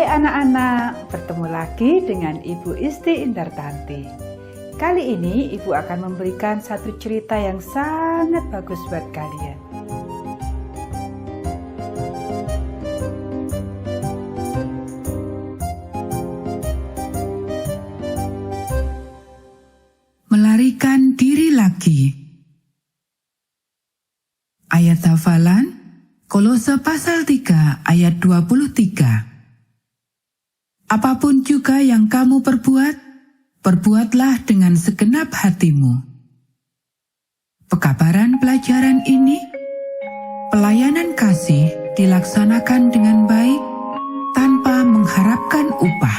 anak-anak, bertemu lagi dengan Ibu Isti Indartanti. Kali ini Ibu akan memberikan satu cerita yang sangat bagus buat kalian. Melarikan diri lagi. Ayat hafalan Kolose pasal 3 ayat 23. Apapun juga yang kamu perbuat, perbuatlah dengan segenap hatimu. Pekabaran pelajaran ini, pelayanan kasih dilaksanakan dengan baik tanpa mengharapkan upah.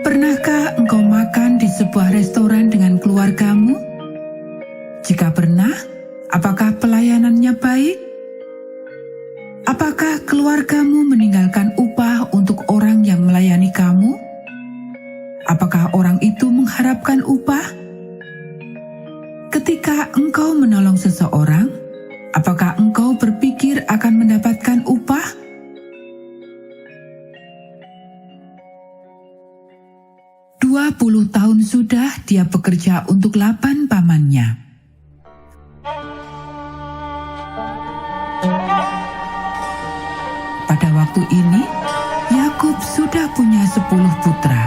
Pernahkah engkau makan di sebuah restoran dengan keluargamu? Jika pernah, apakah pelayanannya baik? Apakah keluargamu meninggalkan upah untuk orang yang melayani kamu? Apakah orang itu mengharapkan upah? Ketika engkau menolong seseorang, apakah engkau berpikir akan mendapatkan upah? Tahun sudah dia bekerja untuk 8 pamannya. Pada waktu ini, Yakub sudah punya 10 putra.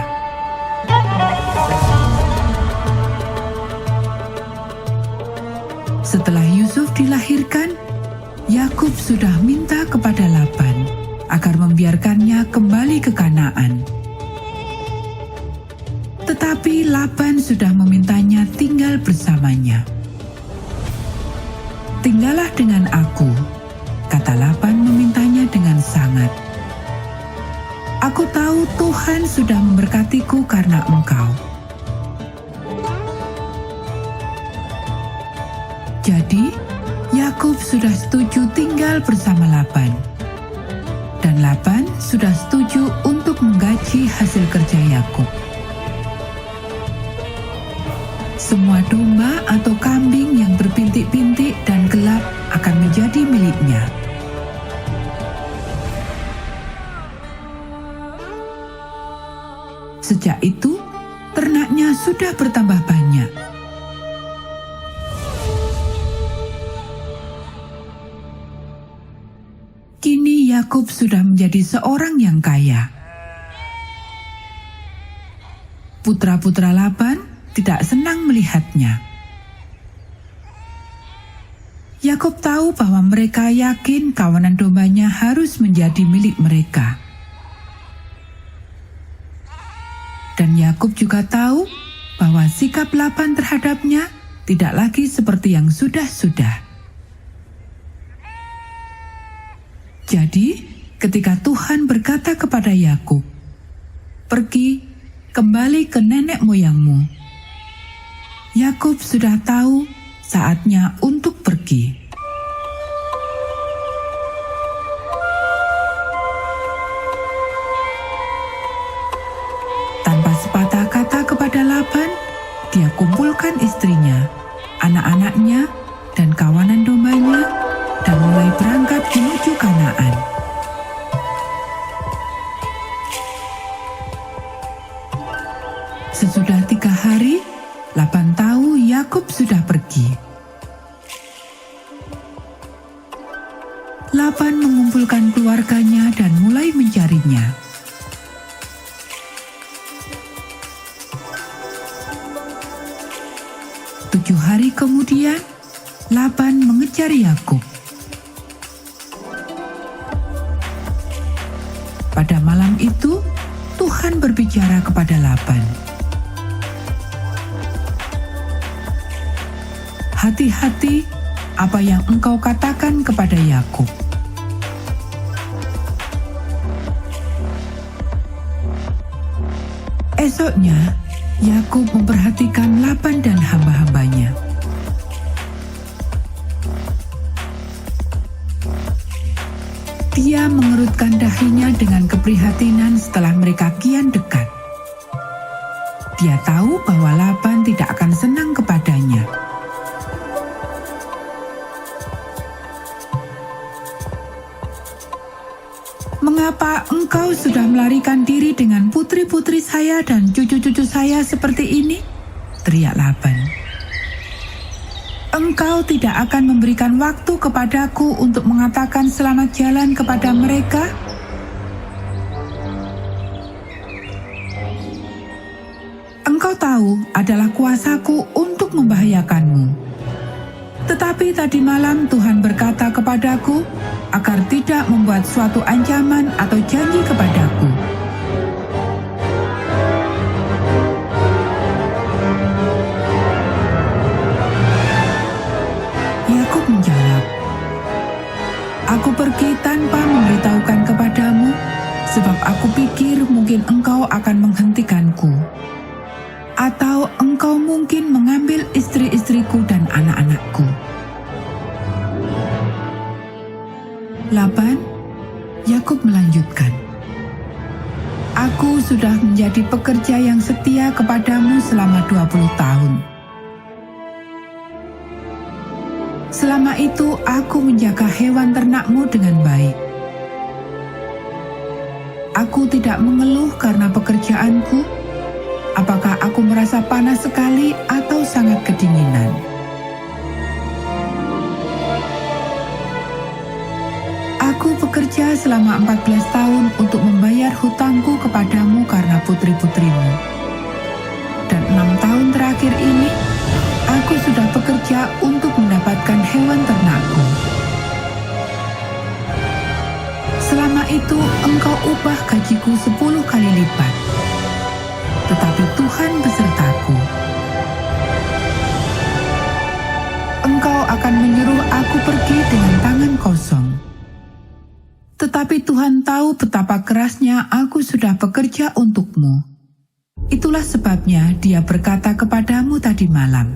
Setelah Yusuf dilahirkan, Yakub sudah minta kepada Laban agar membiarkannya kembali ke Kanaan. Tetapi Laban sudah memintanya tinggal bersamanya. "Tinggallah dengan aku," kata Laban memintanya dengan sangat. "Aku tahu Tuhan sudah memberkatiku karena engkau." Jadi, Yakub sudah setuju tinggal bersama Laban. Dan Laban sudah setuju untuk menggaji hasil kerja Yakub. Semua domba atau kambing yang berpintik-pintik dan gelap akan menjadi miliknya. Sejak itu, ternaknya sudah bertambah banyak. Kini Yakub sudah menjadi seorang yang kaya. Putra-putra Laban tidak senang melihatnya. Yakub tahu bahwa mereka yakin kawanan dombanya harus menjadi milik mereka. Dan Yakub juga tahu bahwa sikap Laban terhadapnya tidak lagi seperti yang sudah-sudah. Jadi, ketika Tuhan berkata kepada Yakub, "Pergi, kembali ke nenek moyangmu," Yakub sudah tahu saatnya untuk pergi. Tanpa sepatah kata kepada Laban, dia kumpulkan istrinya, anak-anaknya, dan kawanan dombanya, dan mulai berangkat menuju Kanaan. Sesudah 3 hari, Laban tahu Yakub sudah pergi. Laban mengumpulkan keluarganya dan mulai mencarinya. Tujuh hari kemudian, Laban mengejar Yakub. Pada malam itu, Tuhan berbicara kepada Laban. "Hati-hati apa yang engkau katakan kepada Yakub. Esoknya, Yakub memperhatikan Laban dan hamba-hambanya. Dia mengerutkan dahinya dengan keprihatinan setelah mereka kian dekat. Dia tahu bahwa Laban tidak akan senang kepadanya. Mengapa engkau sudah melarikan diri dengan putri-putri saya dan cucu-cucu saya seperti ini? Teriak Laban. Engkau tidak akan memberikan waktu kepadaku untuk mengatakan selamat jalan kepada mereka? Engkau tahu adalah kuasaku untuk membahayakanmu. Tetapi tadi malam Tuhan berkata kepadaku agar tidak membuat suatu ancaman atau janji kepadaku. Yakub menjawab, "Aku pergi tanpa memberitahukan kepadamu, sebab aku pikir mungkin engkau akan menghentikanku. Atau engkau mungkin mengambil istri-istriku dan anak-anakku." Laban, Yakub melanjutkan, "Aku sudah menjadi pekerja yang setia kepadamu selama 20 tahun. Selama itu aku menjaga hewan ternakmu dengan baik. Aku tidak mengeluh karena pekerjaanku. Apakah aku merasa panas sekali atau sangat kedinginan? Aku bekerja selama 14 tahun untuk membayar hutangku kepadamu karena putri-putrimu. Dan 6 tahun terakhir ini, aku sudah bekerja untuk mendapatkan hewan ternakku. Selama itu engkau ubah gajiku 10 kali lipat. Tetapi Tuhan besertaku. Engkau akan menyuruh aku pergi dengan tangan kosong. Tetapi Tuhan tahu betapa kerasnya aku sudah bekerja untukmu. Itulah sebabnya Dia berkata kepadamu tadi malam."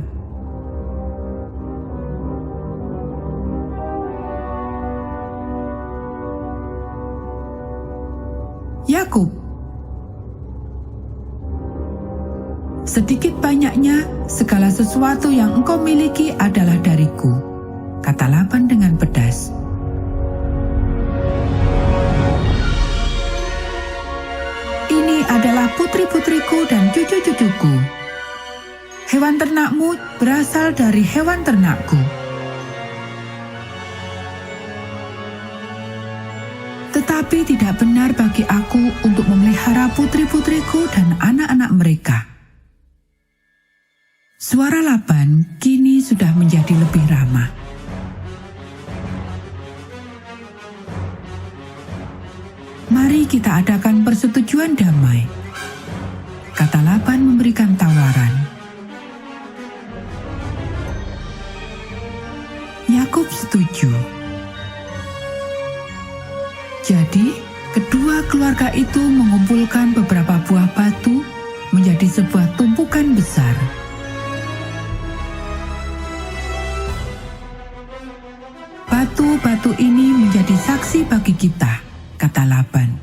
Yakub, "Sedikit banyaknya segala sesuatu yang engkau miliki adalah dariku," kata Laban dengan pedas. "Ini adalah putri-putriku dan cucu-cucuku. Hewan ternakmu berasal dari hewan ternakku. Tetapi tidak benar bagi aku untuk memelihara putri-putriku dan anak-anak mereka." Suara Laban kini sudah menjadi lebih ramah. "Mari kita adakan persetujuan damai," kata Laban memberikan tawaran. Yakub setuju. Jadi, kedua keluarga itu mengumpulkan beberapa buah batu menjadi sebuah tumpukan besar. "Batu-batu ini menjadi saksi bagi kita," kata Laban.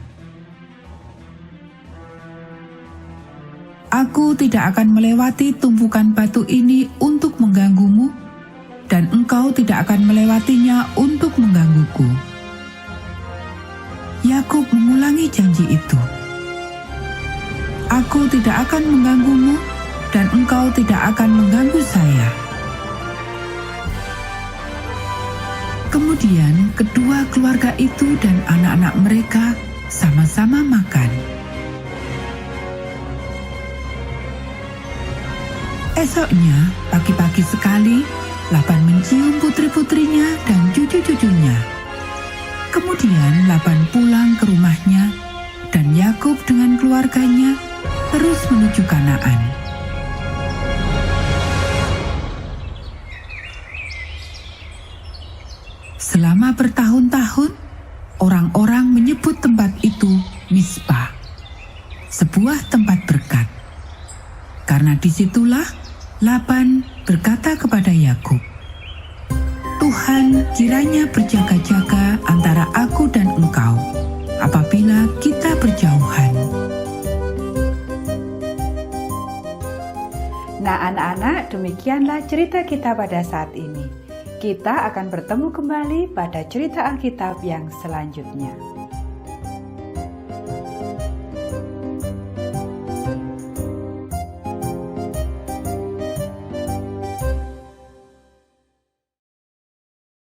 "Aku tidak akan melewati tumpukan batu ini untuk mengganggumu, dan engkau tidak akan melewatinya untuk menggangguku." Yakub mengulangi janji itu. "Aku tidak akan mengganggumu, dan engkau tidak akan mengganggu saya." Kemudian kedua keluarga itu dan anak-anak mereka sama-sama makan. Esoknya, pagi-pagi sekali, Laban mencium putri-putrinya dan cucu-cucunya. Kemudian Laban pulang ke rumahnya, dan Yakub dengan keluarganya terus menuju Kanaan. Selama bertahun-tahun, orang-orang menyebut tempat itu Mispa, sebuah tempat berkat. Karena disitulah Laban berkata kepada Yakub, "Tuhan kiranya berjaga-jaga antara aku dan engkau apabila kita berjauhan." Nah anak-anak, demikianlah cerita kita pada saat ini. Kita akan bertemu kembali pada cerita Alkitab yang selanjutnya.